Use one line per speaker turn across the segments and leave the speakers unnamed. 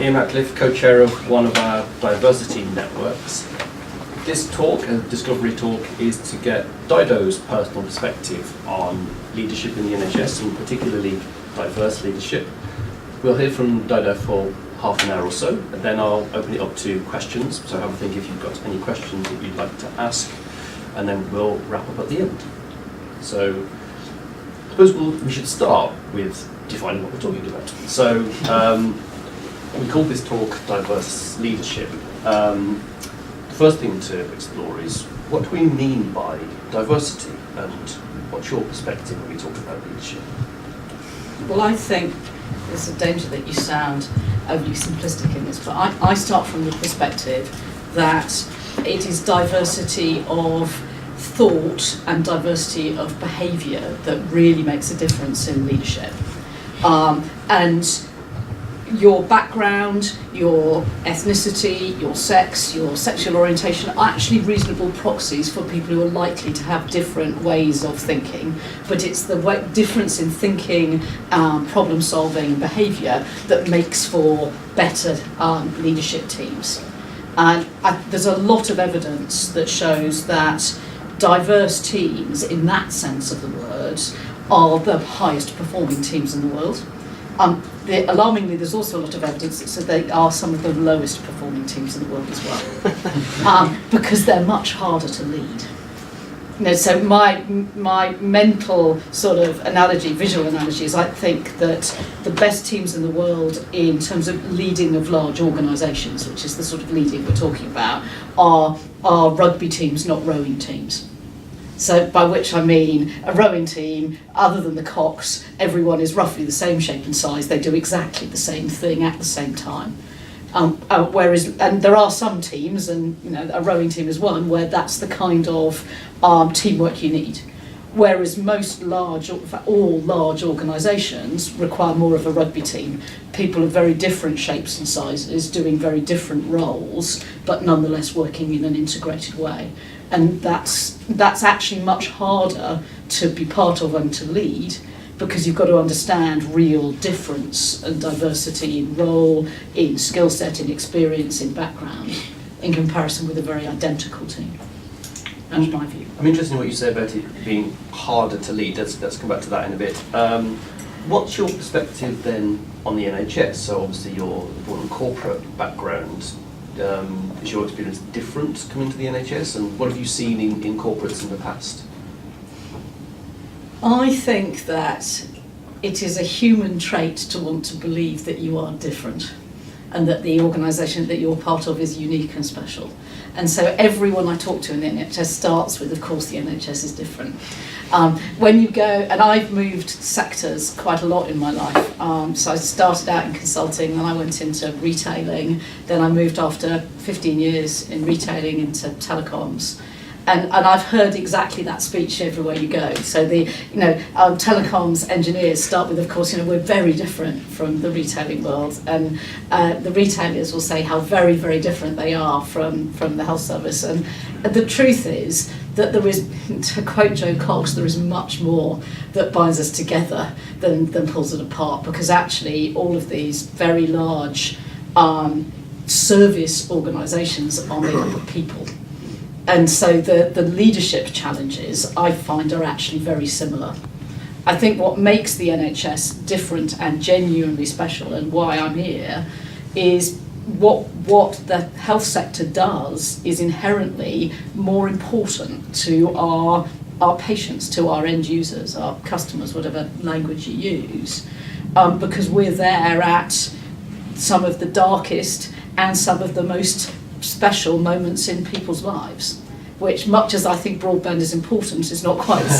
Ian Ratcliffe, co-chair of one of our diversity networks. This talk, a discovery talk, is to get Dido's personal perspective on leadership in the NHS, and particularly diverse leadership. We'll hear from Dido for half an hour or so, and then I'll open it up to questions. So have a think if you've got any questions that you'd like to ask, and then we'll wrap up at the end. So I suppose we should start with defining what we're talking about. So we call this talk Diverse Leadership. The first thing to explore is, what do we mean by diversity, and what's your perspective when we talk about leadership?
Well, I think there's a danger that you sound overly simplistic in this, but I start from the perspective that it is diversity of thought and diversity of behaviour that really makes a difference in leadership. And your background, your ethnicity, your sex, your sexual orientation are actually reasonable proxies for people who are likely to have different ways of thinking, but it's the difference in thinking, problem solving, behaviour that makes for better leadership teams. And there's a lot of evidence that shows that diverse teams, in that sense of the word, are the highest performing teams in the world. Alarmingly, there's also a lot of evidence that says they are some of the lowest performing teams in the world as well, because they're much harder to lead. You know, so my mental sort of analogy, visual analogy, is I think that the best teams in the world in terms of leading of large organisations, which is the sort of leading we're talking about, are rugby teams, not rowing teams. So by which I mean a rowing team, other than the cocks, everyone is roughly the same shape and size. They do exactly the same thing at the same time. Whereas, and there are some teams, and you know, a rowing team is one, where that's the kind of teamwork you need. Whereas most large, in fact all large organisations require more of a rugby team. People of very different shapes and sizes doing very different roles, but nonetheless working in an integrated way. And that's actually much harder to be part of and to lead, because you've got to understand real difference and diversity in role, in skill set, in experience, in background, in comparison with a very identical team. That's my view.
I'm interested in what you say about it being harder to lead. Let's come back to that in a bit. What's your perspective then on the NHS? So obviously you're born in corporate background. Is your experience different coming to the NHS, and what have you seen in corporates in the past?
I think that it is a human trait to want to believe that you are different, and that the organisation that you're part of is unique and special. And so everyone I talk to in the NHS starts with, of course, the NHS is different. When you go, and I've moved sectors quite a lot in my life. So I started out in consulting, then I went into retailing, then I moved after 15 years in retailing into telecoms. And I've heard exactly that speech everywhere you go. So the telecoms engineers start with, of course, we're very different from the retailing world, and the retailers will say how very, very different they are from the health service. And the truth is that there is, to quote Joe Cox, there is much more that binds us together than pulls it apart, because actually all of these very large service organisations are made up of people. And so the leadership challenges, I find, are actually very similar. I think what makes the NHS different and genuinely special, and why I'm here, is what the health sector does is inherently more important to our patients, to our end users, our customers, whatever language you use, because we're there at some of the darkest and some of the most special moments in people's lives, which, much as I think broadband is important, is not quite the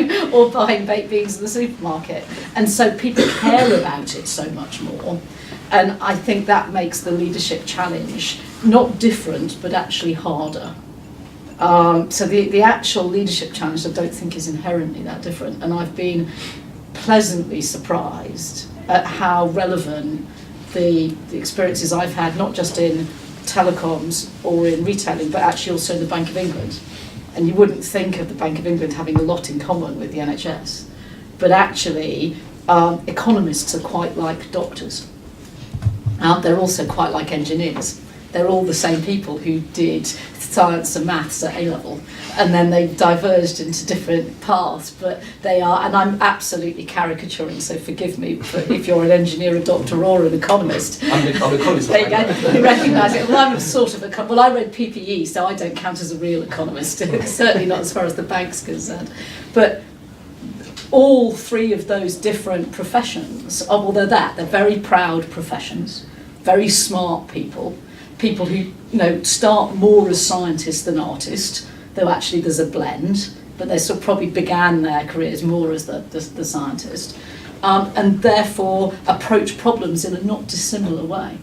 same, or buying baked beans in the supermarket. And so people care about it so much more. And I think that makes the leadership challenge not different, but actually harder. So the actual leadership challenge I don't think is inherently that different. And I've been pleasantly surprised at how relevant the experiences I've had, not just in telecoms or in retailing, but actually also in the Bank of England. And you wouldn't think of the Bank of England having a lot in common with the NHS, but actually economists are quite like doctors. They're also quite like engineers. They're all the same people who did science and maths at A-level, and then they've diverged into different paths, but they are, and I'm absolutely caricaturing, so forgive me if you're an engineer, a doctor or an economist.
I'm an economist.
There you go, you recognise it. Well, I'm sort of well, I read PPE, so I don't count as a real economist, certainly not as far as the bank's concerned. But all three of those different professions, well, they're very proud professions, very smart people who start more as scientists than artists, though actually there's a blend, but they sort of probably began their careers more as the scientist, and therefore approach problems in a not dissimilar way.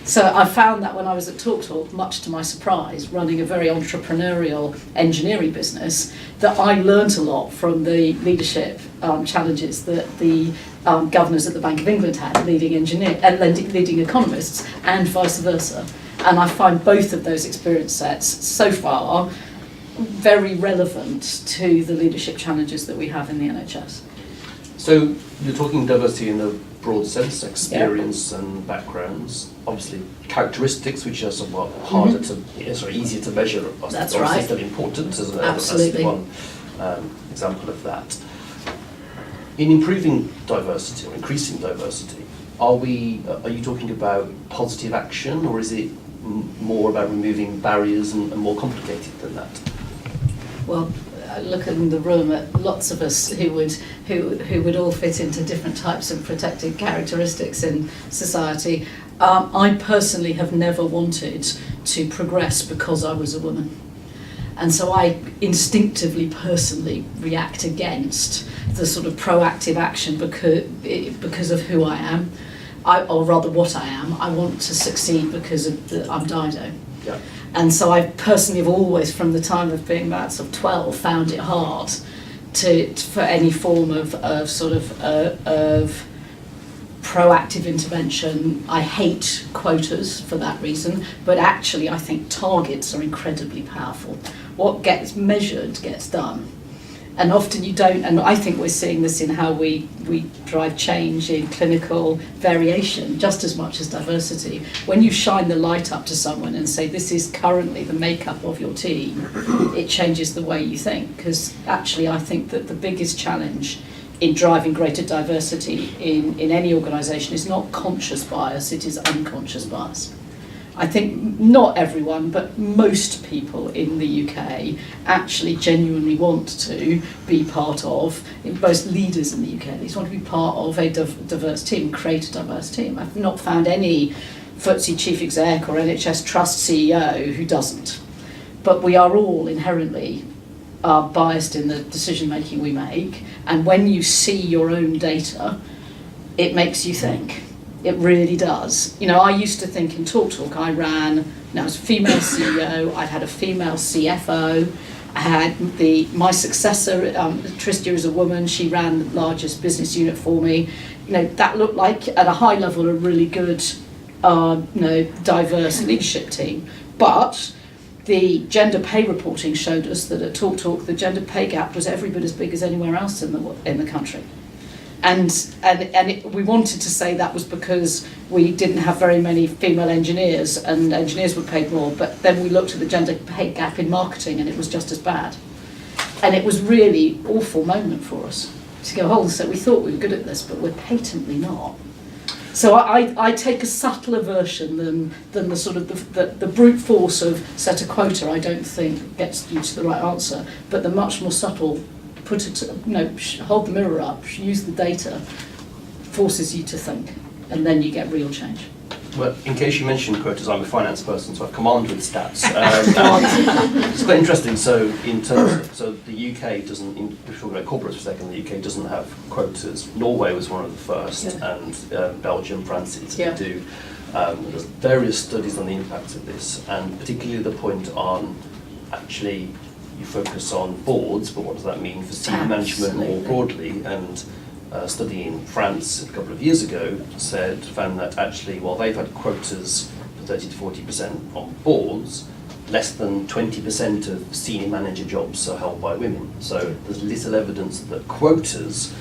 So I found that when I was at TalkTalk, much to my surprise, running a very entrepreneurial engineering business, that I learnt a lot from the leadership challenges that the governors at the Bank of England had, leading economists, and vice versa. And I find both of those experience sets so far very relevant to the leadership challenges that we have in the NHS.
So you're talking diversity in a broad sense, experience and backgrounds, obviously characteristics which are somewhat harder easier to measure.
That's right.
Still important, isn't it?
Absolutely.
That's one example of that. In improving diversity or increasing diversity, are you talking about positive action, or is it more about removing barriers and more complicated than that?
Well, look in the room at lots of us who would all fit into different types of protected characteristics in society. I personally have never wanted to progress because I was a woman. And so I instinctively, personally react against the sort of proactive action because of who I am, or rather what I am. I want to succeed because I'm Dido.
Yeah.
And so I personally have always, from the time of being about sort of 12, found it hard for any form of proactive intervention. I hate quotas for that reason, but actually I think targets are incredibly powerful. What gets measured gets done. And often you don't, and I think we're seeing this in how we drive change in clinical variation just as much as diversity. When you shine the light up to someone and say, this is currently the makeup of your team, it changes the way you think. Because actually I think that the biggest challenge in driving greater diversity in any organisation is not conscious bias, it is unconscious bias. I think not everyone, but most people in the UK actually genuinely want to be part of, most leaders in the UK at least, want to be part of a diverse team, create a diverse team. I've not found any FTSE chief exec or NHS trust CEO who doesn't. But we are all inherently biased in the decision making we make, and when you see your own data, it makes you think. It really does. I used to think in TalkTalk, I was a female CEO, I'd had a female CFO, I had my successor, Tristia is a woman, she ran the largest business unit for me. That looked like, at a high level, a really good, diverse leadership team. But the gender pay reporting showed us that at TalkTalk, the gender pay gap was every bit as big as anywhere else in the country. And we wanted to say that was because we didn't have very many female engineers and engineers were paid more, but then we looked at the gender pay gap in marketing and it was just as bad. And it was really awful moment for us to go, hold on a sec, we thought we were good at this, but we're patently not. So I take a subtler version than the sort of the brute force of set a quota. I don't think gets you to the right answer, but the much more subtle hold the mirror up, use the data, forces you to think, and then you get real change.
Well, in case you mentioned quotas, I'm a finance person, so I've command with stats. It's quite interesting. So, the UK doesn't. If we talk about corporates for a second, the UK doesn't have quotas. Norway was one of the first, and Belgium, France, Italy do. There's various studies on the impact of this, and particularly the point on actually. You focus on boards, but what does that mean for senior management more broadly? And a study in France a couple of years ago found that actually, while they've had quotas for 30 to 40% on boards, less than 20% of senior manager jobs are held by women. So there's little evidence that quotas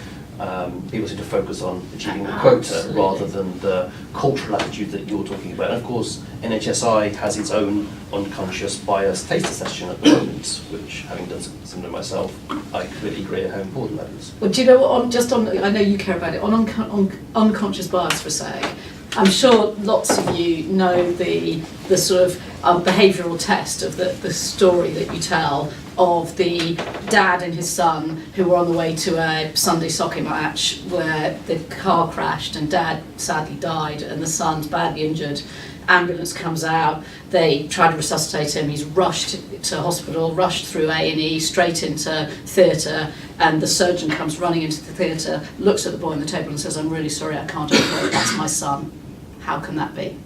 people seem to focus on achieving the quota rather than the cultural attitude that you're talking about. And of course, NHSI has its own unconscious bias taste assessment at the moment, which, having done similar myself, I completely agree how important that is.
Well, do you know what, I know you care about it, on unconscious bias for a sec, I'm sure lots of you know the sort of behavioural test of the story that you tell of the dad and his son who were on the way to a Sunday soccer match where the car crashed and dad sadly died and the son's badly injured. Ambulance comes out, they try to resuscitate him, he's rushed to hospital, rushed through A&E, straight into theatre, and the surgeon comes running into the theatre, looks at the boy on the table and says, "I'm really sorry, I can't operate, that's my son." How can that be?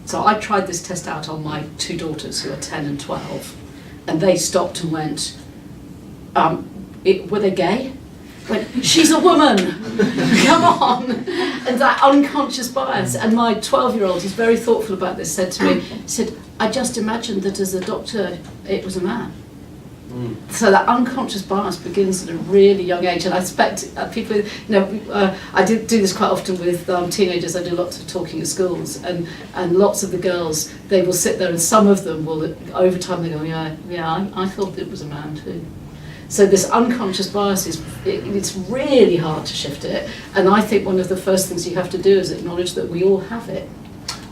So I tried this test out on my two daughters who are 10 and 12, and they stopped and went, were they gay? Went, "She's a woman, come on." And that unconscious bias. And my 12-year-old, who's very thoughtful about this, said to me, "I just imagined that as a doctor, it was a man." So that unconscious bias begins at a really young age, and I expect people, I do this quite often with teenagers. I do lots of talking at schools, and lots of the girls, they will sit there, and some of them will, over time, they go, I thought it was a man too. So this unconscious bias it's really hard to shift it, and I think one of the first things you have to do is acknowledge that we all have it.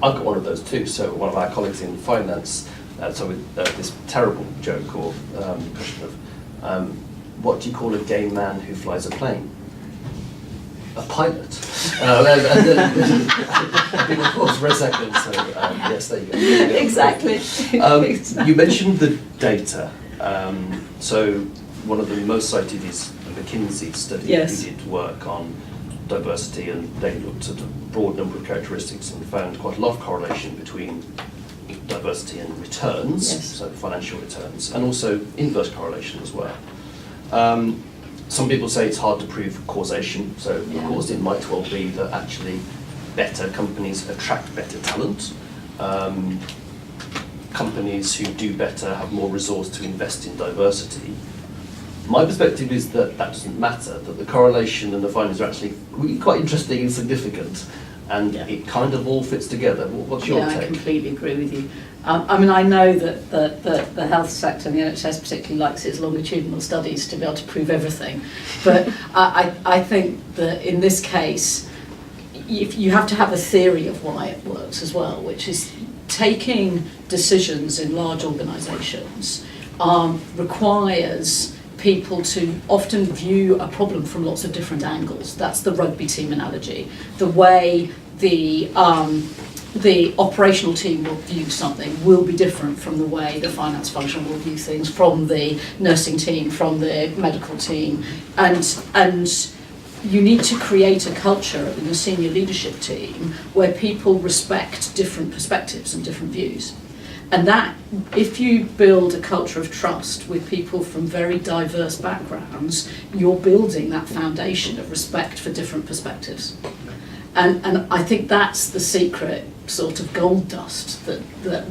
I've got one of those too. So one of our colleagues in finance, this terrible joke or question of, what do you call a gay man who flies a plane? A pilot. People pause for a second, so yes, there you go.
Exactly.
You mentioned the data. So one of the most cited is the McKinsey study.
Yes.
We did work on diversity, and they looked at a broad number of characteristics and found quite a lot of correlation between diversity and returns,
yes.
So financial returns, and also inverse correlation as well. Some people say it's hard to prove causation, so of course it might well be that actually better companies attract better talent. Companies who do better have more resource to invest in diversity. My perspective is that doesn't matter, that the correlation and the findings are actually really quite interesting and significant, and it kind of all fits together. What's your take?
I completely agree with you. I know that the health sector and the NHS particularly likes its longitudinal studies to be able to prove everything, but I think that in this case, you have to have a theory of why it works as well, which is taking decisions in large organisations requires people to often view a problem from lots of different angles. That's the rugby team analogy. The way the operational team will view something will be different from the way the finance function will view things, from the nursing team, from the medical team, and you need to create a culture in the senior leadership team where people respect different perspectives and different views. And that, if you build a culture of trust with people from very diverse backgrounds, you're building that foundation of respect for different perspectives. And I think that's the secret sort of gold dust that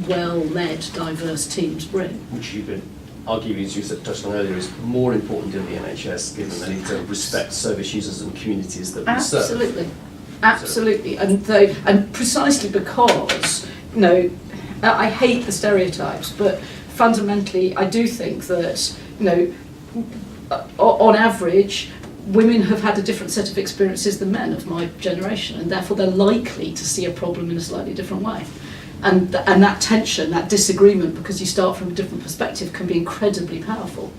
well-led, diverse teams bring.
Which you could argue, as you touched on earlier, is more important in the NHS, given the need to respect service users and communities that we serve.
Absolutely, absolutely. And precisely because, I hate the stereotypes, but fundamentally I do think that, on average, women have had a different set of experiences than men of my generation, and therefore they're likely to see a problem in a slightly different way. And that tension, that disagreement, because you start from a different perspective, can be incredibly powerful.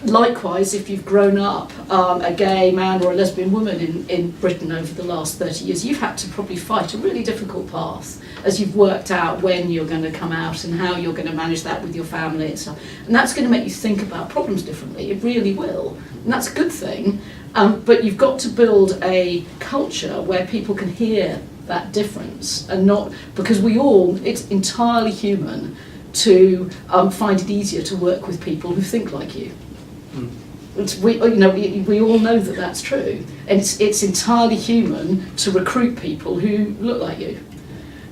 Likewise, if you've grown up a gay man or a lesbian woman in Britain over the last 30 years, you've had to probably fight a really difficult path as you've worked out when you're going to come out and how you're going to manage that with your family and stuff. And that's going to make you think about problems differently. It really will. And that's a good thing. But you've got to build a culture where people can hear that difference, and not, because it's entirely human to find it easier to work with people who think like you. We all know that that's true, and it's entirely human to recruit people who look like you.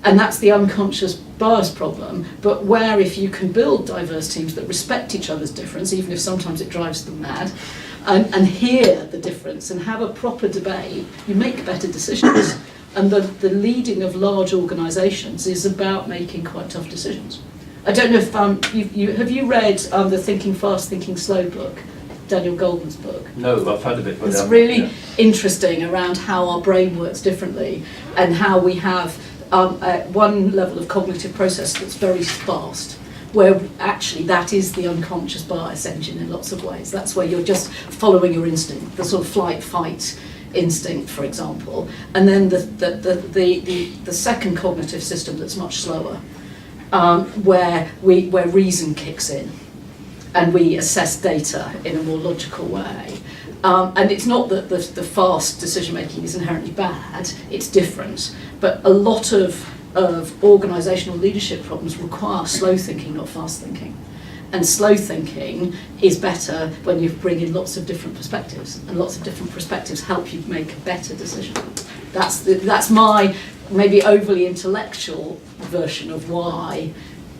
And that's the unconscious bias problem, but where if you can build diverse teams that respect each other's difference, even if sometimes it drives them mad, and hear the difference and have a proper debate, you make better decisions. And the leading of large organisations is about making quite tough decisions. I don't know if have you read the Thinking Fast, Thinking Slow book, Daniel Goleman's book?
No, I've heard of it. But
it's really interesting around how our brain works differently and how we have one level of cognitive process that's very fast, where actually that is the unconscious bias engine in lots of ways. That's where you're just following your instinct, the sort of flight, fight instinct, for example. And then the second cognitive system that's much slower, where reason kicks in and we assess data in a more logical way. And it's not that the fast decision making is inherently bad, it's different. But a lot of organisational leadership problems require slow thinking, not fast thinking. And slow thinking is better when you bring in lots of different perspectives, and lots of different perspectives help you make a better decision. That's my maybe overly intellectual version of why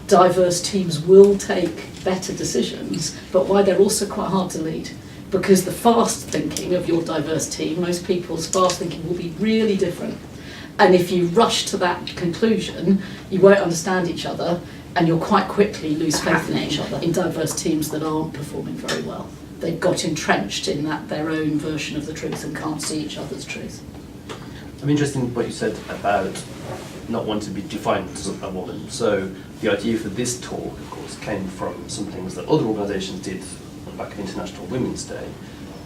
diverse teams will take better decisions, but why they're also quite hard to lead. Because the fast thinking of your diverse team, most people's fast thinking will be really different. And if you rush to that conclusion, you won't understand each other, and you'll quite quickly lose faith in each other in diverse teams that aren't performing very well. They've got entrenched in that their own version of the truth and can't see each other's truth.
I'm interested in what you said about not wanting to be defined as a woman. So the idea for this talk, of course, came from some things that other organisations did back in International Women's Day.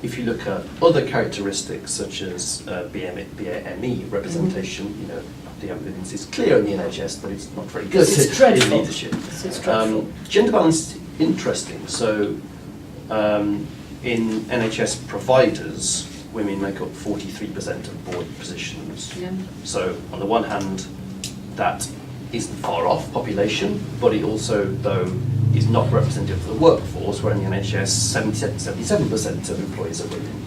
If you look at other characteristics such as BAME representation, you know, the evidence is clear in the NHS, but it's not very good in leadership.
It's dreadful.
Gender balance is interesting. So in NHS providers, women make up 43% of board positions. Yeah. So on the one hand, that isn't far off population, but it also, though, is not representative of the workforce, where in the NHS 77% of employees are women.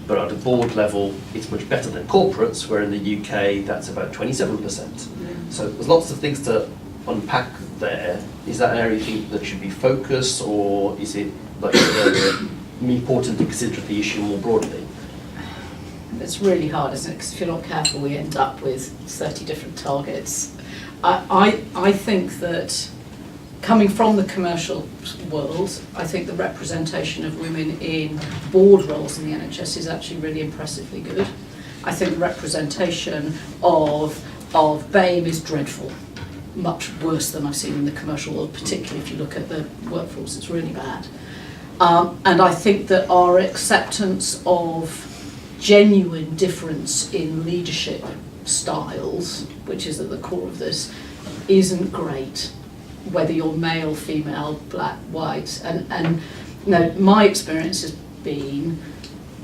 But at a board level, it's much better than corporates, where in the UK that's about 27%. Yeah. So there's lots of things to unpack there. Is that an area you think that should be focused, or is it like important to consider the issue more broadly?
It's really hard, isn't it? Because if you're not careful, we end up with 30 different targets. I think that coming from the commercial world, I think the representation of women in board roles in the NHS is actually really impressively good. I think the representation of BAME is dreadful, much worse than I've seen in the commercial world, particularly if you look at the workforce, it's really bad. And I think that our acceptance of genuine difference in leadership styles, which is at the core of this, isn't great, whether you're male, female, black, white. And no, my experience has been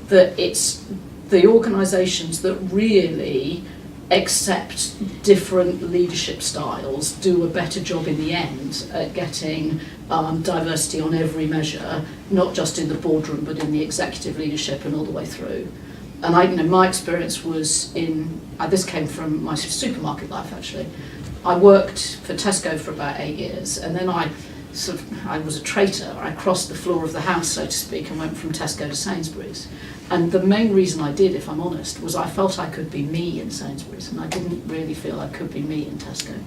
that it's the organisations that really accept different leadership styles do a better job in the end at getting diversity on every measure, not just in the boardroom but in the executive leadership and all the way through. And my experience was this came from my supermarket life actually. I worked for Tesco for about 8 years, and then I was a traitor. I crossed the floor of the house, so to speak, and went from Tesco to Sainsbury's. And the main reason I did, if I'm honest, was I felt I could be me in Sainsbury's, and I didn't really feel I could be me in Tesco.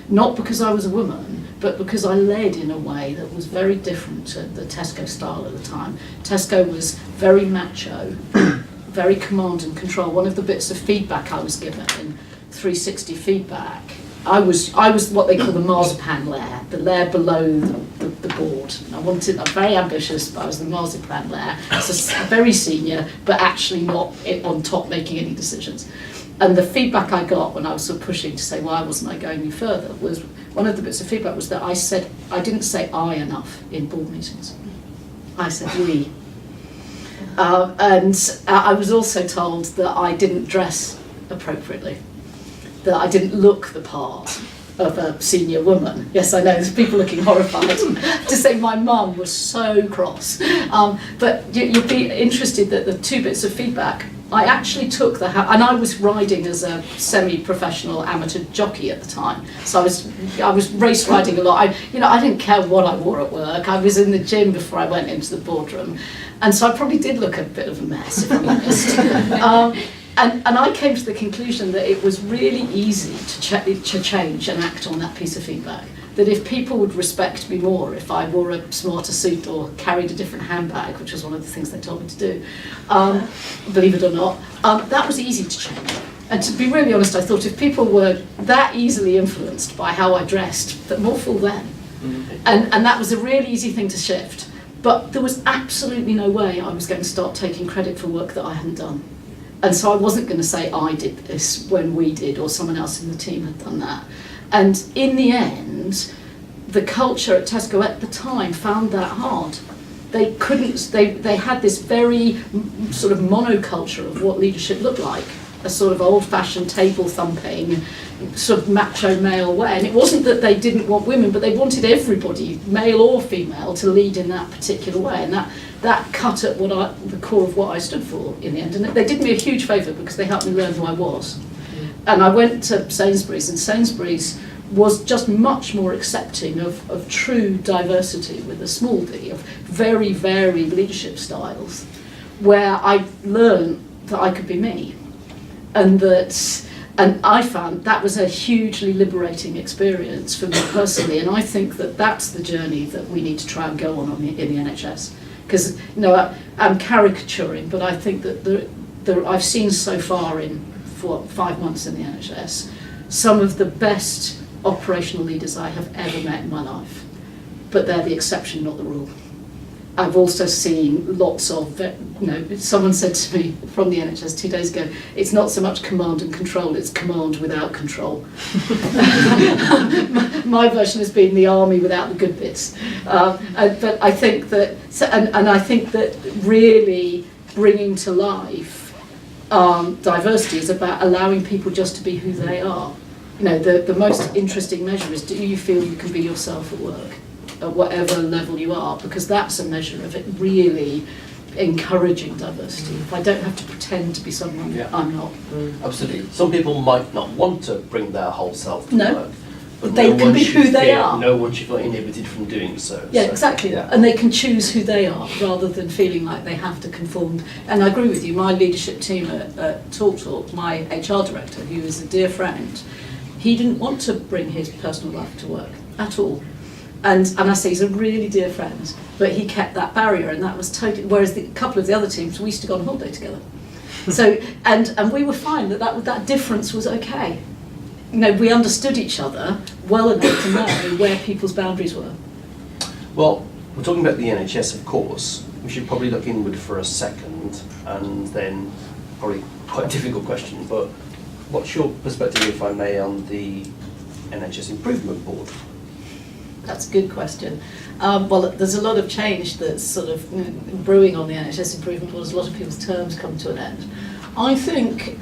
Not because I was a woman, but because I led in a way that was very different to the Tesco style at the time. Tesco was very macho, very command and control. One of the bits of feedback I was given in 360 feedback, I was what they call the marzipan layer, the layer below the board. I'm very ambitious, but I was the marzipan layer. So very senior, but actually not on top making any decisions. And the feedback I got when I was sort of pushing to say why wasn't I going any further was, one of the bits of feedback was that I didn't say I enough in board meetings. I said we. And I was also told that I didn't dress appropriately, that I didn't look the part of a senior woman. Yes, I know, there's people looking horrified to say my mum was so cross. But you'd be interested that the two bits of feedback I actually took and I was riding as a semi-professional amateur jockey at the time, so I was race riding a lot. I didn't care what I wore at work. I was in the gym before I went into the boardroom, and so I probably did look a bit of a mess, if I'm honest. And I came to the conclusion that it was really easy to change and act on that piece of feedback. That if people would respect me more if I wore a smarter suit or carried a different handbag, which was one of the things they told me to do, believe it or not, that was easy to change. And to be really honest, I thought if people were that easily influenced by how I dressed, that more fool them. And that was a really easy thing to shift. But there was absolutely no way I was going to start taking credit for work that I hadn't done. And so I wasn't going to say I did this when we did or someone else in the team had done that. And in the end, the culture at Tesco at the time found that hard. They couldn't, they had this very sort of monoculture of what leadership looked like, a sort of old-fashioned table-thumping, sort of macho male way. And it wasn't that they didn't want women, but they wanted everybody, male or female, to lead in that particular way. And that cut at the core of what I stood for in the end. And they did me a huge favour because they helped me learn who I was. And I went to Sainsbury's, and Sainsbury's was just much more accepting of true diversity with a small d, of very varied leadership styles, where I learned that I could be me. And I found that was a hugely liberating experience for me personally, and I think that that's the journey that we need to try and go on in the NHS. Because, I'm caricaturing, but I think that I've seen so far in 5 months in the NHS, some of the best operational leaders I have ever met in my life. But they're the exception, not the rule. I've also seen lots of, someone said to me from the NHS 2 days ago, it's not so much command and control, it's command without control. My version has been the army without the good bits. But I think that, and I think that really bringing to life diversity is about allowing people just to be who they are. The most interesting measure is, do you feel you can be yourself at work, at whatever level you are? Because that's a measure of it really encouraging diversity. If I don't have to pretend to be someone I'm not.
Absolutely. Some people might not want to bring their whole self to work. But
they can be who they are.
No one should feel inhibited from doing so.
Yeah, exactly. Yeah. And they can choose who they are rather than feeling like they have to conform. And I agree with you. My leadership team at Talk, my HR director, who is a dear friend, he didn't want to bring his personal life to work at all. And I say he's a really dear friend, but he kept that barrier, and that was totally. Whereas a couple of the other teams, we used to go on holiday together. So and we were fine that difference was okay. We understood each other well enough to know where people's boundaries were.
Well, we're talking about the NHS, of course. We should probably look inward for a second, and then probably quite a difficult question, but what's your perspective, if I may, on the NHS Improvement Board?
That's a good question. Well, there's a lot of change that's sort of brewing on the NHS Improvement Board as a lot of people's terms come to an end. I think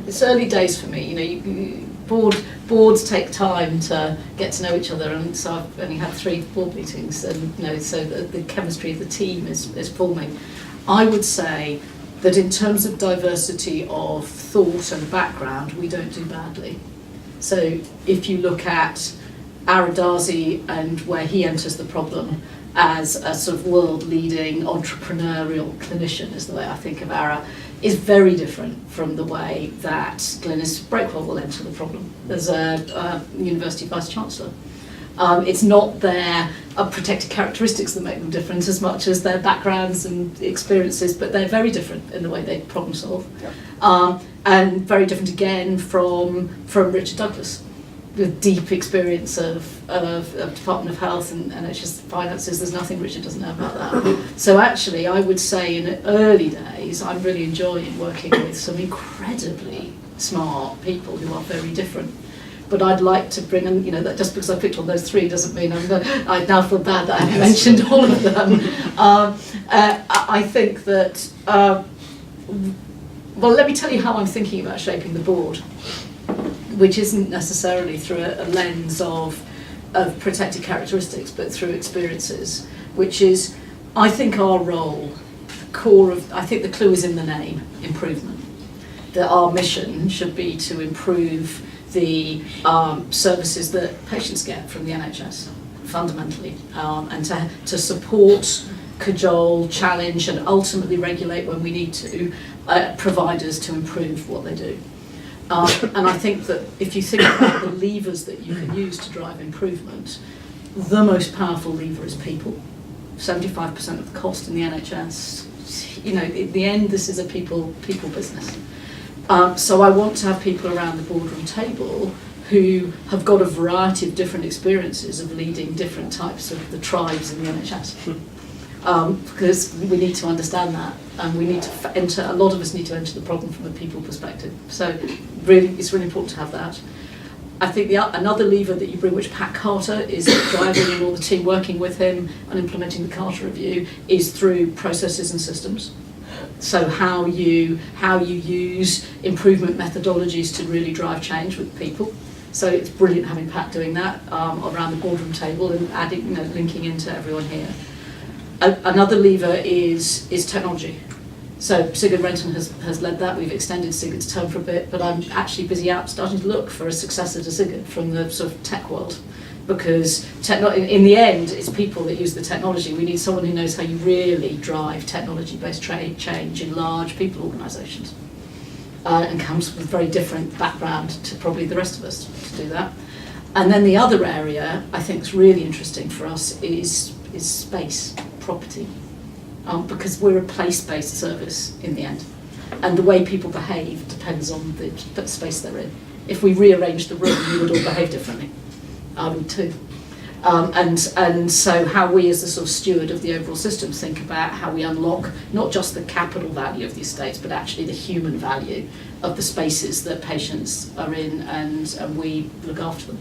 it's early days for me. Boards take time to get to know each other, and so I've only had 3 board meetings, and so the chemistry of the team is forming. I would say that in terms of diversity of thought and background, we don't do badly. So if you look at Aradazi and where he enters the problem as a sort of world-leading entrepreneurial clinician, is the way I think of Ara, is very different from the way that Glynis Breakwell will enter the problem as a university vice-chancellor. It's not their protected characteristics that make them different as much as their backgrounds and experiences, but they're very different in the way they problem solve. Yeah. And very different again from Richard Douglas, with deep experience of Department of Health and NHS finances. There's nothing Richard doesn't know about that. So actually, I would say in the early days, I'm really enjoying working with some incredibly smart people who are very different. But I'd like to bring in, that just because I picked on those 3 doesn't mean I now feel bad that I haven't mentioned all of them. I think that, well, let me tell you how I'm thinking about shaping the board, which isn't necessarily through a lens of protected characteristics, but through experiences, which is, I think our role, I think the clue is in the name, improvement. that our mission should be to improve the services that patients get from the NHS, fundamentally, and to support, cajole, challenge, and ultimately regulate when we need to providers to improve what they do. And I think that if you think about the levers that you can use to drive improvement, the most powerful lever is people. 75% of the cost in the NHS. You know, in the end, this is a people business. So I want to have people around the boardroom table who have got a variety of different experiences of leading different types of the tribes in the NHS. Because we need to understand that, and we need to enter. A lot of us need to enter the problem from a people perspective. So, really, it's really important to have that. I think another lever that you bring, which Pat Carter is driving and all the team working with him and implementing the Carter Review, is through processes and systems. So how you use improvement methodologies to really drive change with people. So it's brilliant having Pat doing that around the boardroom table and adding, you know, linking into everyone here. Another lever is technology. So Sigurd Renton has led that. We've extended Sigurd's term for a bit, but I'm actually busy out starting to look for a successor to Sigurd from the sort of tech world, because in the end, it's people that use the technology. We need someone who knows how you really drive technology-based change in large people organisations, and comes with a very different background to probably the rest of us to do that. And then the other area I think is really interesting for us is space, property. Because we're a place-based service in the end, and the way people behave depends on the space they're in. If we rearranged the room, we would all behave differently. I would too. And so how we as the sort of steward of the overall system think about how we unlock not just the capital value of the estates, but actually the human value of the spaces that patients are in, and we look after them.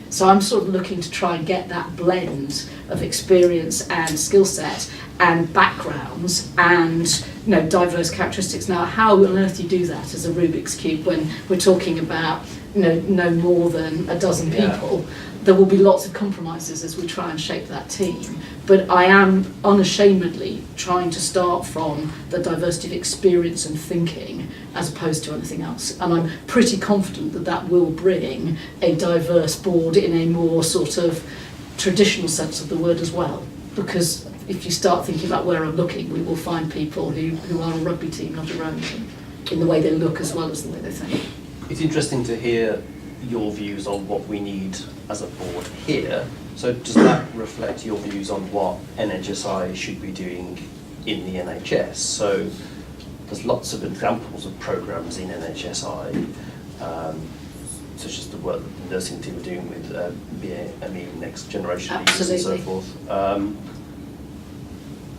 So I'm sort of looking to try and get that blend of experience and skill set and backgrounds and, you know, diverse characteristics. Now, how on earth do you do that as a Rubik's Cube when we're talking about, you know, no more than a dozen people? Yeah. There will be lots of compromises as we try and shape that team. But I am unashamedly trying to start from the diversity of experience and thinking as opposed to anything else. And I'm pretty confident that that will bring a diverse board in a more sort of traditional sense of the word as well. Because if you start thinking about where I'm looking, we will find people who are a rugby team, not a rowing team, in the way they look as well as the way they think.
It's interesting to hear your views on what we need as a board here. So does that reflect your views on what NHSI should be doing in the NHS? So there's lots of examples of programmes in NHSI, such as the work that the nursing team are doing with BAME, Next Generation Leaders and so forth.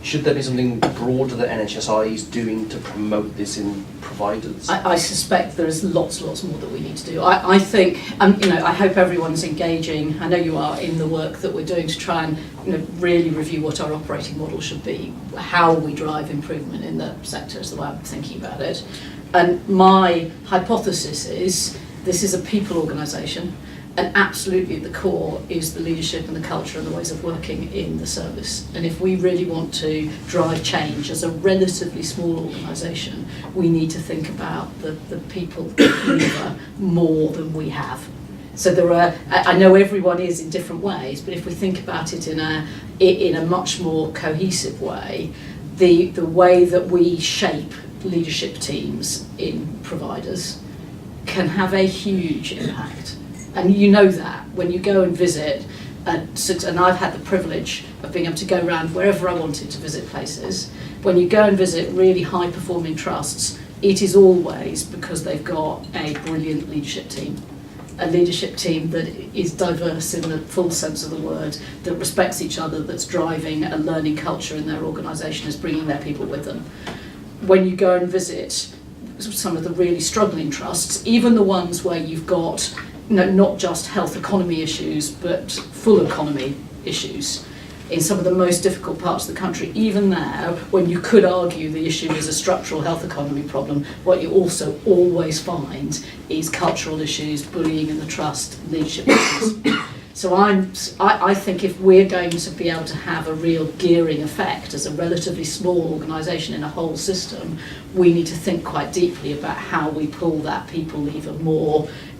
Should there be something broader that NHSI is doing to promote this in providers?
I suspect there is lots more that we need to do. I think, you know, I hope everyone's engaging, I know you are, in the work that we're doing to try and, you know, really review what our operating model should be, how we drive improvement in the sector is the way I'm thinking about it. And my hypothesis is this is a people organisation, and absolutely at the core is the leadership and the culture and the ways of working in the service. And if we really want to drive change as a relatively small organisation, we need to think about the people lever more than we have. So there are, I know everyone is in different ways, but if we think about it in a much more cohesive way, the way that we shape leadership teams in providers can have a huge impact. And you know that when you go and visit, and I've had the privilege of being able to go around wherever I wanted to visit places. When you go and visit really high-performing trusts, it is always because they've got a brilliant leadership team. A leadership team that is diverse in the full sense of the word, that respects each other, that's driving a learning culture in their organisation, is bringing their people with them. When you go and visit some of the really struggling trusts, even the ones where you've got, you know, not just health economy issues, but full economy issues in some of the most difficult parts of the country, even there, when you could argue the issue is a structural health economy problem, what you also always find is cultural issues, bullying in the trust, leadership issues. So I think if we're going to be able to have a real gearing effect as a relatively small organisation in a whole system, we need to think quite deeply about how we pull that people lever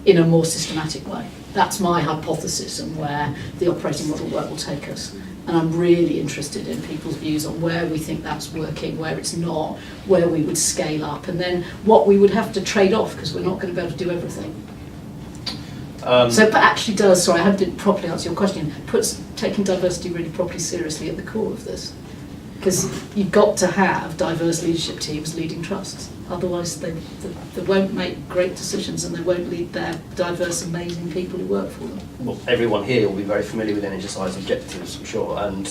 in a more systematic way. That's my hypothesis and where the operating model work will take us. And I'm really interested in people's views on where we think that's working, where it's not, where we would scale up, and then what we would have to trade off, because we're not going to be able to do everything. But actually does, sorry, I didn't properly answer your question, puts taking diversity really properly seriously at the core of this. Because you've got to have diverse leadership teams leading trusts. Otherwise they won't make great decisions and they won't lead their diverse, amazing people who work for them.
Well, everyone here will be very familiar with NHSI's objectives, I'm sure, and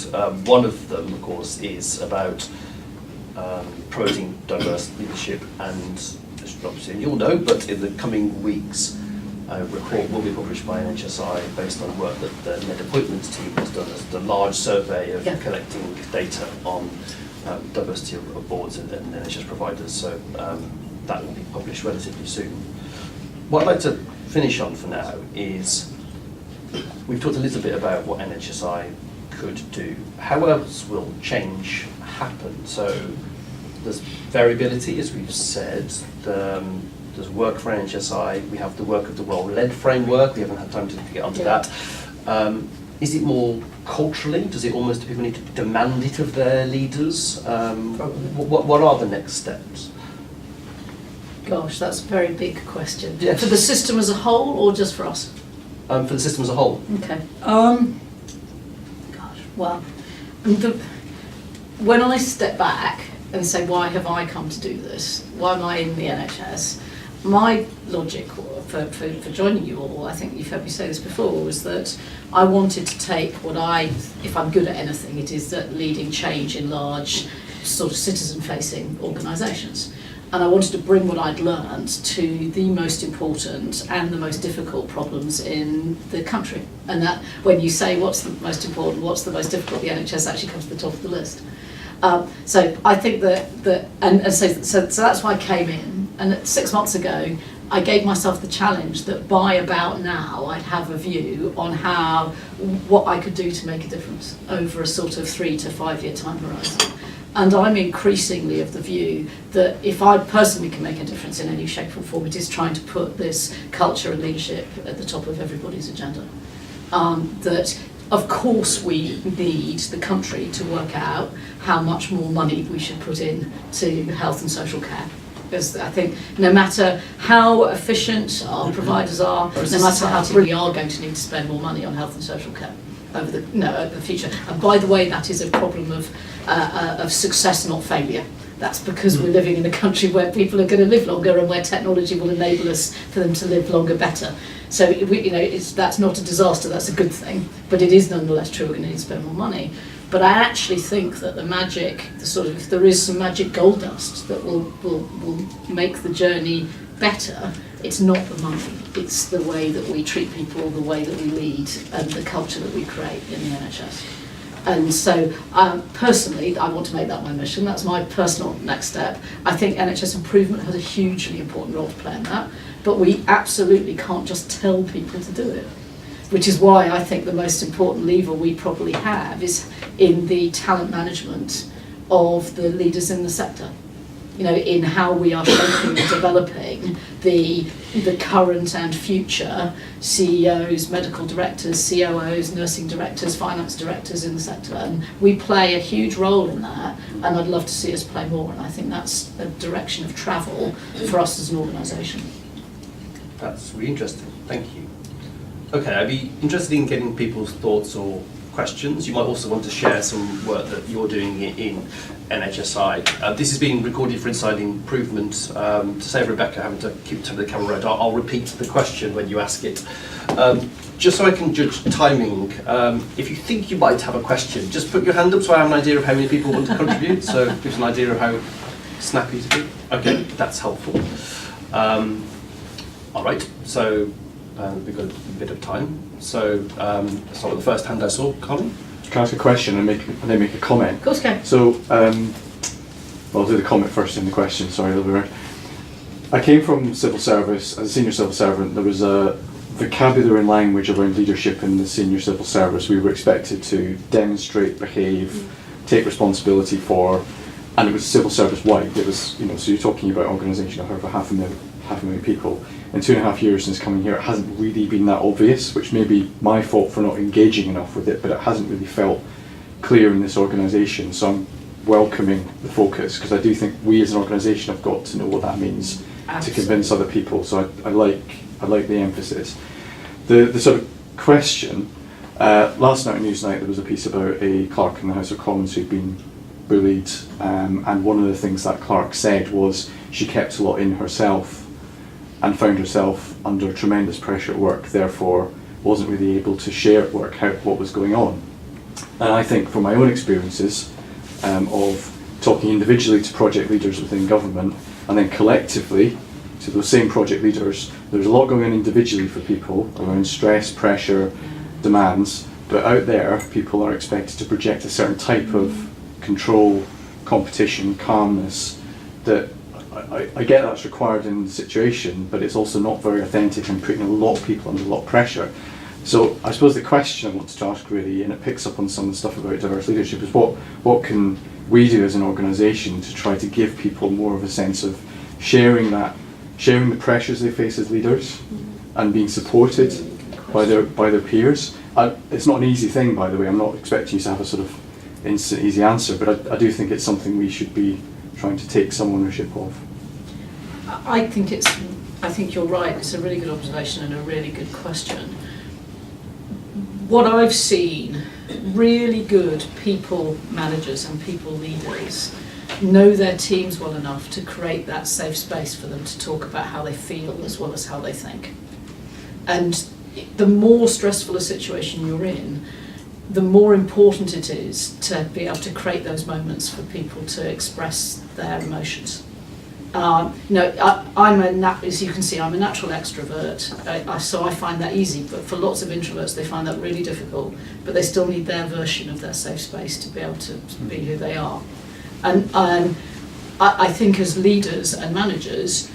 one of them, of course, is about promoting diverse leadership, and obviously you'll know, but in the coming weeks, a report will be published by NHSI based on work that the Med Appointments team has done as the large survey of collecting data on diversity of boards and NHS providers. So that will be published relatively soon. What I'd like to finish on for now is we've talked a little bit about what NHSI could do. How else will change happen? So there's variability, as we've said. There's work for NHSI, we have the work of the well-led framework, we haven't had time to get onto that. Is it more culturally? Does it almost, do people need to demand it of their leaders? What are the next steps?
Gosh, that's a very big question.
Yes.
For the system as a whole or just for us?
For the system as a whole.
Okay. Gosh, well, when I step back and say, why have I come to do this? Why am I in the NHS? My logic for joining you all, I think you've heard me say this before, was that I wanted to take if I'm good at anything, it is at leading change in large sort of citizen-facing organisations. And I wanted to bring what I'd learned to the most important and the most difficult problems in the country. And that when you say what's the most important, what's the most difficult, the NHS actually comes to the top of the list. So I think so that's why I came in. And 6 months ago, I gave myself the challenge that by about now, I'd have a view on what I could do to make a difference over a sort of 3 to 5 year time horizon. And I'm increasingly of the view that if I personally can make a difference in any shape or form, it is trying to put this culture and leadership at the top of everybody's agenda. That of course we need the country to work out how much more money we should put in to health and social care. Because I think no matter how efficient our providers are, no matter how we are going to need to spend more money on health and social care over the future. And by the way, that is a problem of success, not failure. That's because we're living in a country where people are going to live longer and where technology will enable us for them to live longer better. So that's not a disaster, that's a good thing, but it is nonetheless true we're going to need to spend more money. But I actually think that if there is some magic gold dust that will make the journey better, it's not the money, it's the way that we treat people, the way that we lead, and the culture that we create in the NHS. And so, personally, I want to make that my mission. That's my personal next step. I think NHS improvement has a hugely important role to play in that, but we absolutely can't just tell people to do it. Which is why I think the most important lever we probably have is in the talent management of the leaders in the sector. In how we are shaping and developing the current and future CEOs, medical directors, COOs, nursing directors, finance directors in the sector. And we play a huge role in that, and I'd love to see us play more. And I think that's a direction of travel for us as an organisation.
That's really interesting, thank you. Okay, I'd be interested in getting people's thoughts or questions. You might also want to share some work that you're doing in NHSI. This is being recorded for Inside Improvement. To save Rebecca having to keep to the camera right, I'll repeat the question when you ask it. Just so I can judge timing, if you think you might have a question, just put your hand up so I have an idea of how many people want to contribute, so it gives an idea of how snappy to be. Okay, that's helpful. All right, so we've got a bit of time. So let's start with the first hand I saw. Colin?
Can I ask a question and then make a comment?
Of course, can.
So, I'll do the comment first and the question, sorry, that'll be right. I came from civil service. As a senior civil servant, there was a vocabulary and language around leadership in the senior civil service. We were expected to demonstrate, behave, take responsibility for, and it was civil service wide. It was, you know, so you're talking about organisation of over half a million people. In 2.5 years since coming here, it hasn't really been that obvious, which may be my fault for not engaging enough with it, but it hasn't really felt clear in this organisation. So I'm welcoming the focus, because I do think we as an organisation have got to know what that means.
Absolutely.
To convince other people. So I like the emphasis. The sort of question, last night on Newsnight there was a piece about a clerk in the House of Commons who'd been bullied, and one of the things that clerk said was she kept a lot in herself and found herself under tremendous pressure at work, therefore wasn't really able to share at work what was going on. And I think from my own experiences of talking individually to project leaders within government, and then collectively to those same project leaders, there's a lot going on individually for people around stress, pressure, demands, but out there people are expected to project a certain type of control, competition, calmness that I get that's required in the situation, but it's also not very authentic and putting a lot of people under a lot of pressure. So I suppose the question I wanted to ask really, and it picks up on some of the stuff about diverse leadership, is what can we do as an organisation to try to give people more of a sense of sharing the pressures they face as leaders and being supported by their peers. It's not an easy thing, by the way. I'm not expecting you to have a sort of instant easy answer, but I do think it's something we should be trying to take some ownership of.
I think you're right. It's a really good observation and a really good question. What I've seen, really good people managers and people leaders know their teams well enough to create that safe space for them to talk about how they feel as well as how they think. And the more stressful a situation you're in, the more important it is to be able to create those moments for people to express their emotions. As you can see, I'm a natural extrovert, so I find that easy, but for lots of introverts they find that really difficult, but they still need their version of their safe space to be able to be who they are. And I think as leaders and managers,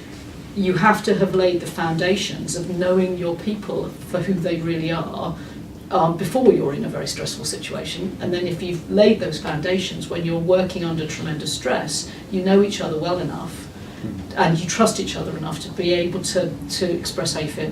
you have to have laid the foundations of knowing your people for who they really are before you're in a very stressful situation. And then if you've laid those foundations, when you're working under tremendous stress, you know each other well enough and you trust each other enough to be able to express how you feel.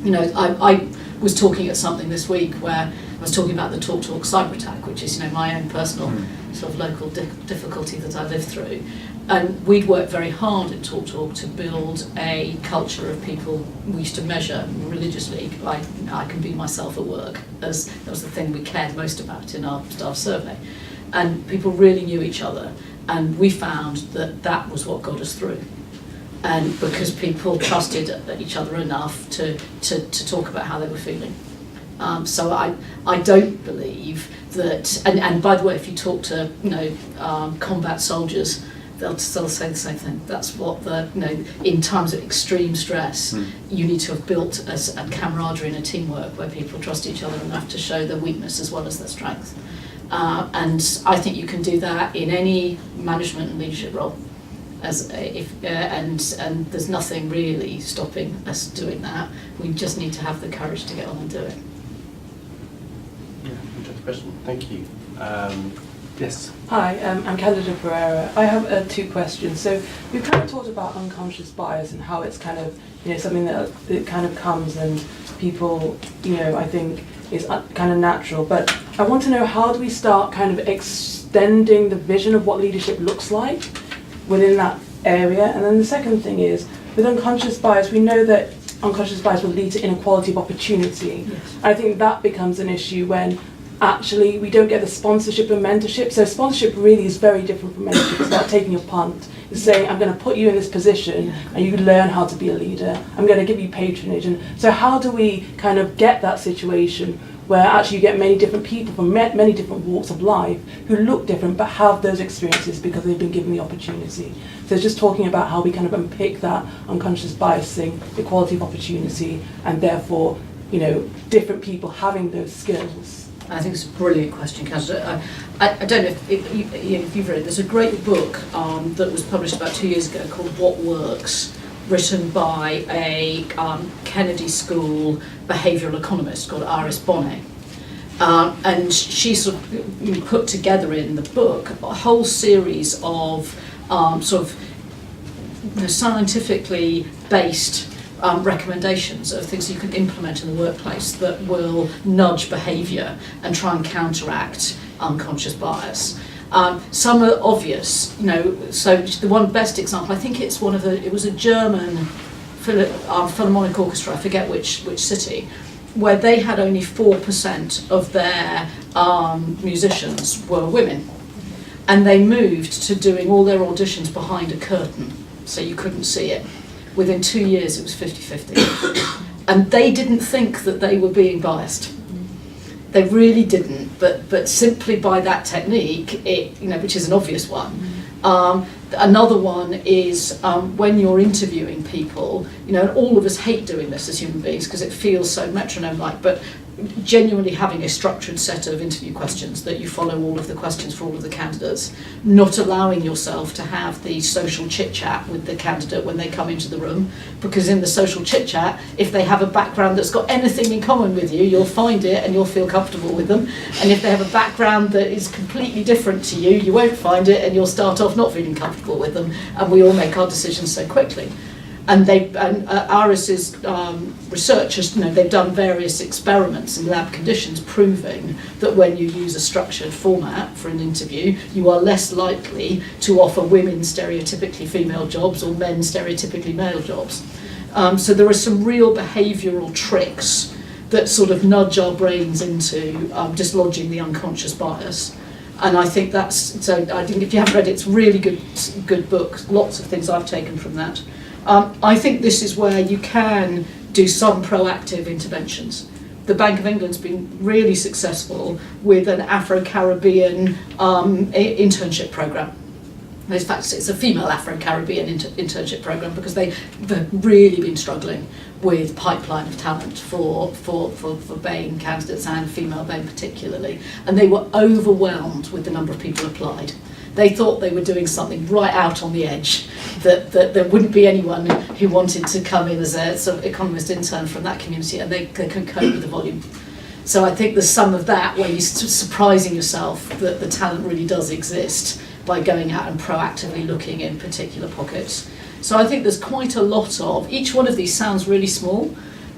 You know, I was talking at something this week where I was talking about the Talk cyber attack, which is, you know, my own personal sort of local difficulty that I lived through. And we'd worked very hard at Talk to build a culture of people. We used to measure religiously. I can be myself at work, as that was the thing we cared most about in our staff survey. And people really knew each other. And we found that that was what got us through. And because people trusted each other enough to talk about how they were feeling. So I don't believe that, and by the way, if you talk to, you know, combat soldiers, they'll still say the same thing. That's what in times of extreme stress, you need to have built a camaraderie and a teamwork where people trust each other enough to show their weakness as well as their strength. And I think you can do that in any management and leadership role. And there's nothing really stopping us doing that. We just need to have the courage to get on and do it.
Yeah, interesting question. Thank you. Yes.
Hi, I'm Candida Pereira. I have 2 questions. So we've kind of talked about unconscious bias and how it's kind of, you know, something that it kind of comes and people, you know, I think is kind of natural. But I want to know, how do we start kind of extending the vision of what leadership looks like within that area? And then the second thing is, with unconscious bias, we know that unconscious bias will lead to inequality of opportunity.
Yes.
I think that becomes an issue when actually we don't get the sponsorship and mentorship. So sponsorship really is very different from mentorship. It's not taking a punt. It's saying, I'm going to put you in this position and you learn how to be a leader. I'm going to give you patronage. And so how do we kind of get that situation where actually you get many different people from many different walks of life who look different but have those experiences because they've been given the opportunity. So it's just talking about how we kind of unpick that unconscious biasing, equality of opportunity, and therefore, you know, different people having those skills.
I think it's a brilliant question, Candida. I don't know if you've read it. There's a great book that was published about 2 years ago called What Works, written by a Kennedy School behavioural economist called Iris Bonet. And she sort of put together in the book a whole series of scientifically based recommendations of things you can implement in the workplace that will nudge behaviour and try and counteract unconscious bias. Some are obvious, so the one best example, I think it was a German Philharmonic Orchestra, I forget which city, where they had only 4% of their musicians were women. And they moved to doing all their auditions behind a curtain, so you couldn't see it. Within 2 years, it was 50-50. And they didn't think that they were being biased. They really didn't, but simply by that technique, which is an obvious one. Another one is when you're interviewing people, and all of us hate doing this as human beings because it feels so metronome-like, but genuinely having a structured set of interview questions that you follow all of the questions for all of the candidates, not allowing yourself to have the social chit-chat with the candidate when they come into the room, because in the social chit-chat, if they have a background that's got anything in common with you, you'll find it and you'll feel comfortable with them, and if they have a background that is completely different to you, you won't find it and you'll start off not feeling comfortable with them, and we all make our decisions so quickly. And Iris's researchers, they've done various experiments in lab conditions proving that when you use a structured format for an interview, you are less likely to offer women stereotypically female jobs or men stereotypically male jobs. So there are some real behavioural tricks that sort of nudge our brains into dislodging the unconscious bias. And I think I think if you haven't read it, it's a really good book. Lots of things I've taken from that. I think this is where you can do some proactive interventions. The Bank of England's been really successful with an Afro-Caribbean internship programme. In fact, it's a female Afro-Caribbean internship programme because they've really been struggling with pipeline of talent for BAME candidates and female BAME particularly. And they were overwhelmed with the number of people applied. They thought they were doing something right out on the edge, that there wouldn't be anyone who wanted to come in as a sort of economist intern from that community, and they couldn't cope with the volume. So I think there's some of that where you're surprising yourself that the talent really does exist by going out and proactively looking in particular pockets. So I think there's quite a lot of, each one of these sounds really small,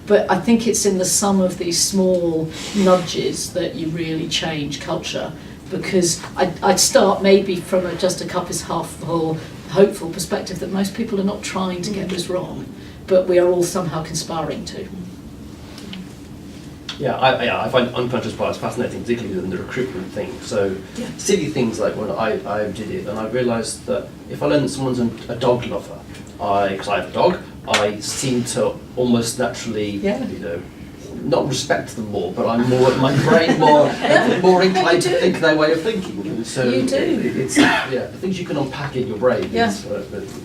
but I think it's in the sum of these small nudges that you really change culture. Because I'd start maybe from just a cup is half full, hopeful perspective that most people are not trying to get this wrong, but we are all somehow conspiring to.
Yeah, I find unconscious bias fascinating, particularly in the recruitment thing. So silly things like when I did it, and I realised that if I learn that someone's a dog lover, because I have a dog, I seem to almost naturally, not respect them more, but I'm more, my brain more inclined to think their way of thinking. And so
you do.
It's the things you can unpack in your brain is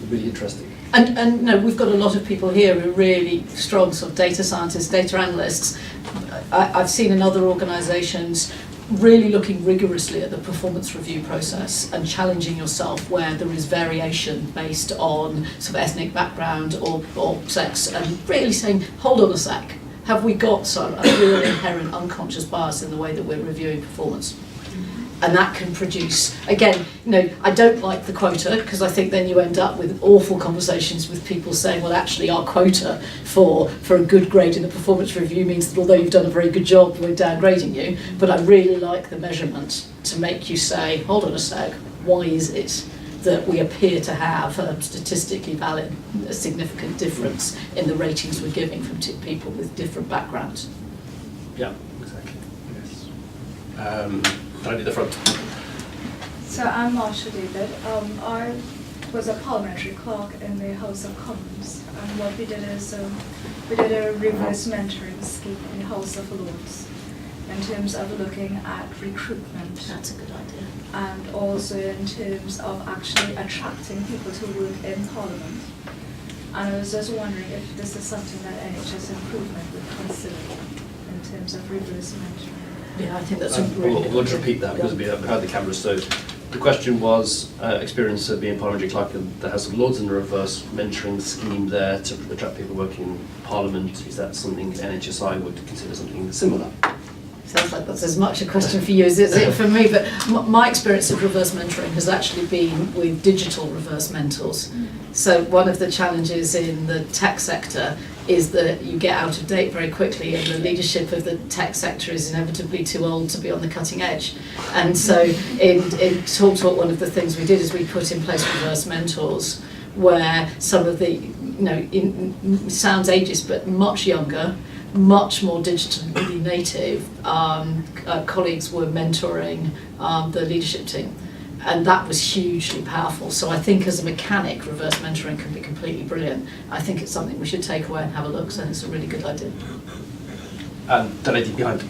really interesting.
And no, we've got a lot of people here who are really strong sort of data scientists, data analysts. I've seen in other organisations really looking rigorously at the performance review process and challenging yourself where there is variation based on sort of ethnic background or sex, and really saying, hold on a sec. Have we got a real inherent unconscious bias in the way that we're reviewing performance? And that can produce, again, I don't like the quota because I think then you end up with awful conversations with people saying, well, actually our quota for a good grade in the performance review means that although you've done a very good job, we're downgrading you. But I really like the measurement to make you say, hold on a sec, why is it that we appear to have a statistically valid, a significant difference in the ratings we're giving from people with different backgrounds?
Yeah, exactly. Yes. Down at the front.
So I'm Marsha David. I was a parliamentary clerk in the House of Commons, and what we did is we did a reverse mentoring scheme in the House of Lords in terms of looking at recruitment.
That's a good idea.
And also in terms of actually attracting people to work in Parliament. And I was just wondering if this is something that NHS Improvement would consider in terms of reverse mentoring.
Yeah, I think that's a really
We'll just repeat that because we have the cameras. So the question was experience of being parliamentary clerk in the House of Lords and a reverse mentoring scheme there to attract people working in Parliament. Is that something NHSI would consider something similar?
Sounds like that's as much a question for you as it is for me, but my experience of reverse mentoring has actually been with digital reverse mentors. So one of the challenges in the tech sector is that you get out of date very quickly, and the leadership of the tech sector is inevitably too old to be on the cutting edge. And so in Talk, one of the things we did is we put in place reverse mentors, where some of the, sounds ageist, but much younger, much more digitally native colleagues were mentoring the leadership team. And that was hugely powerful. So I think as a mechanic, reverse mentoring can be completely brilliant. I think it's something we should take away and have a look, so it's a really good idea.
The lady behind.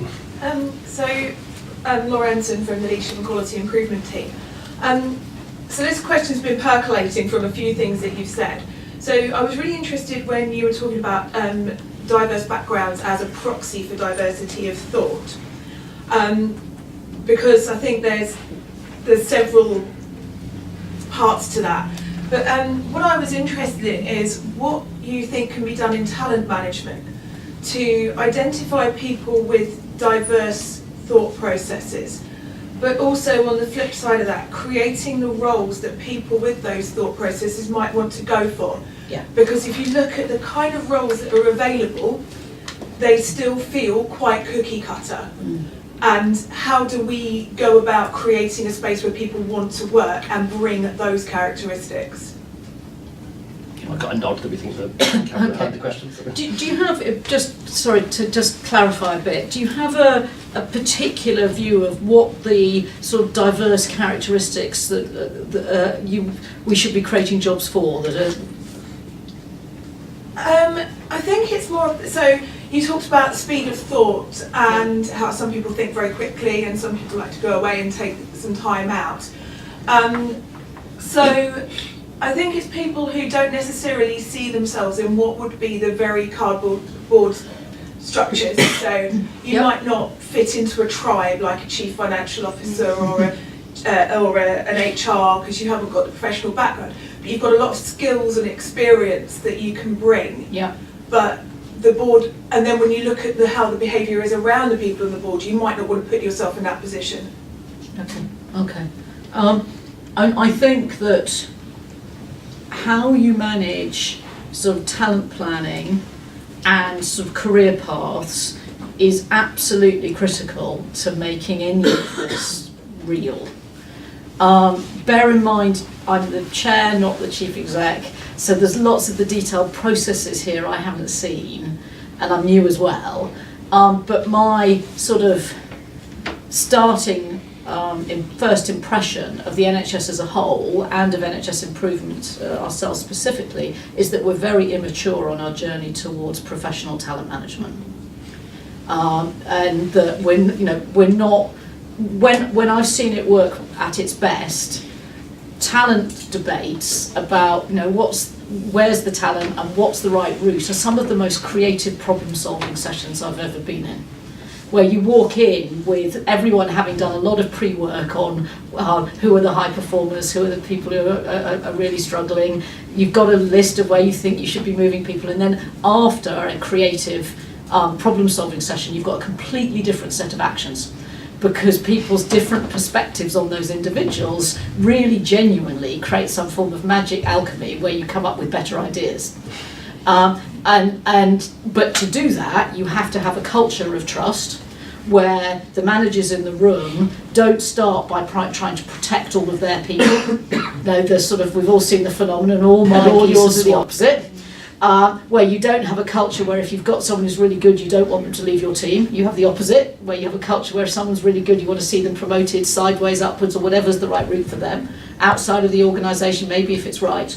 Laura Ensign from the Leadership and Quality Improvement team. So this question's been percolating from a few things that you've said. So I was really interested when you were talking about diverse backgrounds as a proxy for diversity of thought, because I think there's several parts to that. But what I was interested in is what you think can be done in talent management to identify people with diverse thought processes, but also on the flip side of that, creating the roles that people with those thought processes might want to go for.
Yeah.
Because if you look at the kind of roles that are available, they still feel quite cookie cutter. And how do we go about creating a space where people want to work and bring those characteristics?
I've got a nod that we think the camera had the question.
Do you have, to clarify a bit, do you have a particular view of what the sort of diverse characteristics that we should be creating jobs for that are?
I think it's more, so you talked about the speed of thought and how some people think very quickly and some people like to go away and take some time out. So I think it's people who don't necessarily see themselves in what would be the very cardboard structures. So you might not fit into a tribe like a chief financial officer or an HR because you haven't got the professional background. But you've got a lot of skills and experience that you can bring.
Yeah.
But the board, and then when you look at how the behaviour is around the people on the board, you might not want to put yourself in that position.
Okay. I think that how you manage sort of talent planning and sort of career paths is absolutely critical to making any of this real. Bear in mind, I'm the chair, not the chief exec, so there's lots of the detailed processes here I haven't seen, and I'm new as well. But my sort of starting first impression of the NHS as a whole and of NHS improvement ourselves specifically is that we're very immature on our journey towards professional talent management, and that we're not. When I've seen it work at its best, talent debates about where's the talent and what's the right route are some of the most creative problem-solving sessions I've ever been in, where you walk in with everyone having done a lot of pre-work on who are the high performers, who are the people who are really struggling. You've got a list of where you think you should be moving people, and then after a creative problem-solving session, you've got a completely different set of actions, because people's different perspectives on those individuals really genuinely create some form of magic alchemy where you come up with better ideas. But to do that, you have to have a culture of trust where the managers in the room don't start by trying to protect all of their people. No, there's we've all seen the phenomenon, all mine, all yours are the opposite. Where you don't have a culture where if you've got someone who's really good, you don't want them to leave your team. You have the opposite, where you have a culture where if someone's really good, you want to see them promoted sideways, upwards, or whatever's the right route for them, outside of the organisation, maybe if it's right.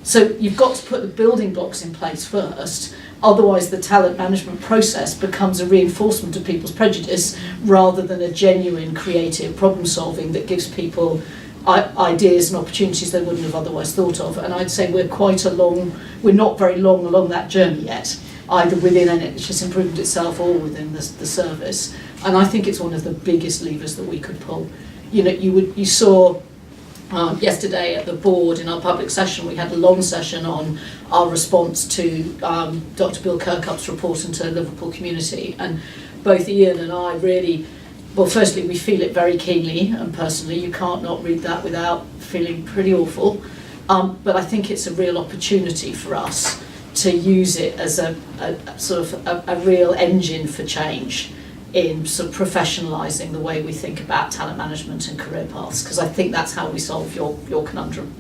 So you've got to put the building blocks in place first, otherwise the talent management process becomes a reinforcement of people's prejudice rather than a genuine creative problem solving that gives people ideas and opportunities they wouldn't have otherwise thought of. And I'd say we're not very long along that journey yet, either within NHS Improvement itself or within the service. And I think it's one of the biggest levers that we could pull. You saw Yesterday at the board in our public session, we had a long session on our response to Dr. Bill Kirkup's report into Liverpool community, and both Ian and I really, well, firstly, we feel it very keenly and personally. You can't not read that without feeling pretty awful. But I think it's a real opportunity for us to use it as a sort of a real engine for change in sort of professionalising the way we think about talent management and career paths, because I think that's how we solve your conundrum.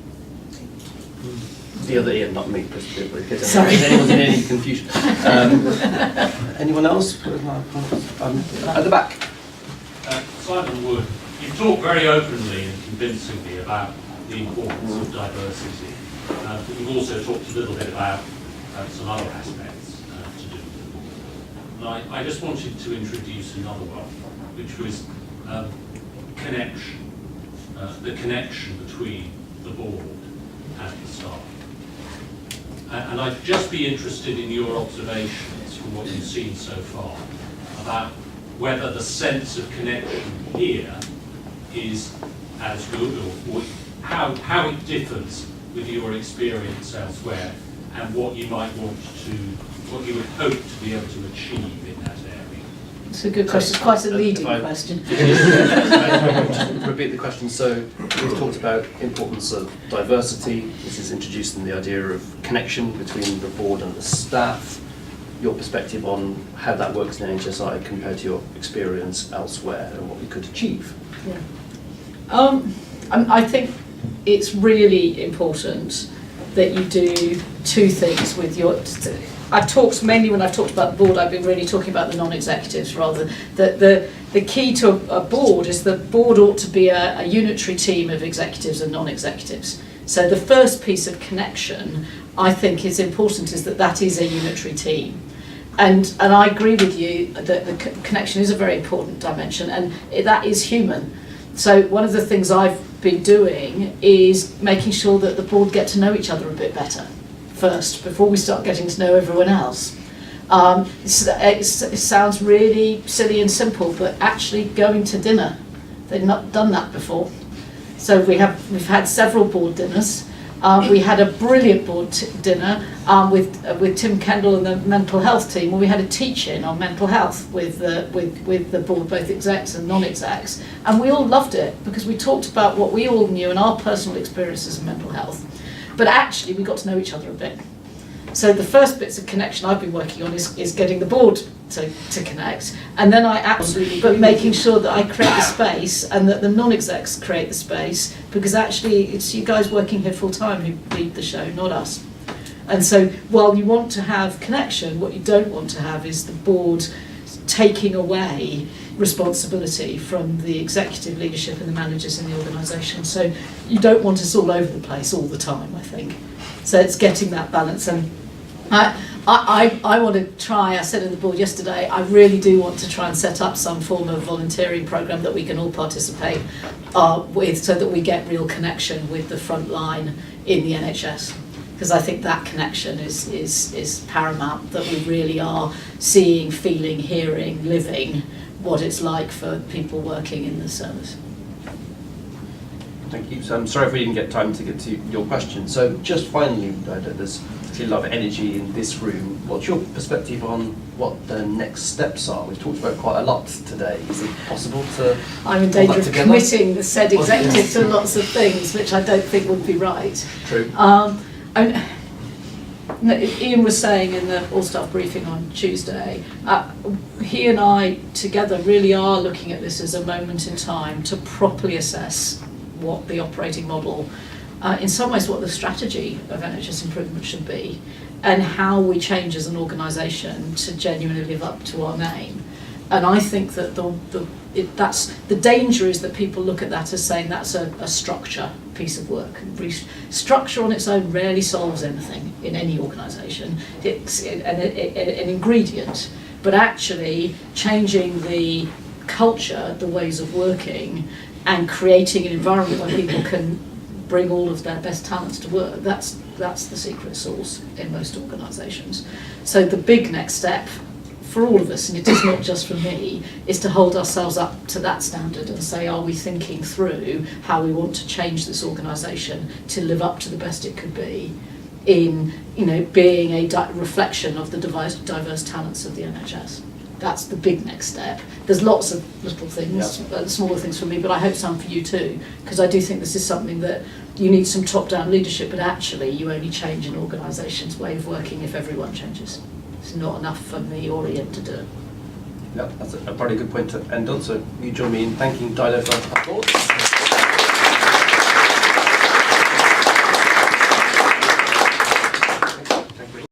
The other Ian, not me, because
Sorry.
if anyone's in any confusion. Anyone else? At the back.
Simon Wood, you talk very openly and convincingly about the importance of diversity, but you've also talked a little bit about some other aspects to do with the board. And I just wanted to introduce another one, which was connection, the connection between the board and the staff. And I'd just be interested in your observations from what you've seen so far about whether the sense of connection here is as good, or how it differs with your experience elsewhere, and what you might want to, what you would hope to be able to achieve in that area.
It's a good question. It's quite a leading question.
Repeat the question. So we've talked about importance of diversity. This is introducing the idea of connection between the board and the staff. Your perspective on how that works in NHSI compared to your experience elsewhere and what we could achieve.
Yeah. I think it's really important that you do two things with your. I've talked mainly when I've talked about the board. I've been really talking about the non-executives rather. The key to a board is the board ought to be a unitary team of executives and non-executives. So the first piece of connection I think is important is that is a unitary team. And I agree with you that the connection is a very important dimension, and that is human. So one of the things I've been doing is making sure that the board get to know each other a bit better first, before we start getting to know everyone else. It sounds really silly and simple, but actually going to dinner, they've not done that before. So we've had several board dinners. We had a brilliant board dinner with Tim Kendall and the mental health team, where we had a teach-in on mental health with the board, both execs and non-execs, and we all loved it because we talked about what we all knew and our personal experiences of mental health, but actually we got to know each other a bit. So the first bits of connection I've been working on is getting the board to connect, and then but making sure that I create the space and that the non-execs create the space, because actually it's you guys working here full time who lead the show, not us. And so while you want to have connection, what you don't want to have is the board taking away responsibility from the executive leadership and the managers in the organisation. So you don't want us all over the place all the time, I think. So it's getting that balance. And I want to try, I said in the board yesterday, I really do want to try and set up some form of volunteering programme that we can all participate with, so that we get real connection with the front line in the NHS. Because I think that connection is paramount, that we really are seeing, feeling, hearing, living what it's like for people working in the service.
Thank you. So I'm sorry if we didn't get time to get to your question. So just finally, there's a lot of energy in this room. What's your perspective on what the next steps are? We've talked about quite a lot today. Is it possible to
I'm in danger of committing the said executive to lots of things, which I don't think would be right.
True.
Ian was saying in the all-staff briefing on Tuesday, he and I together really are looking at this as a moment in time to properly assess what the operating model, in some ways what the strategy of NHS improvement should be, and how we change as an organisation to genuinely live up to our name. And I think that the danger is that people look at that as saying that's a structure piece of work. Structure on its own rarely solves anything in any organisation. It's an ingredient, but actually changing the culture, the ways of working, and creating an environment where people can bring all of their best talents to work, that's the secret sauce in most organisations. So the big next step for all of us, and it is not just for me, is to hold ourselves up to that standard and say, are we thinking through how we want to change this organisation to live up to the best it could be in, you know, being a reflection of the diverse talents of the NHS. That's the big next step. There's lots of little things, smaller things for me, but I hope some for you too, because I do think this is something that you need some top-down leadership, but actually you only change an organisation's way of working if everyone changes. It's not enough for me or Ian to do it.
Yeah, that's a pretty good point to end on. So you join me in thanking Dido for her thoughts.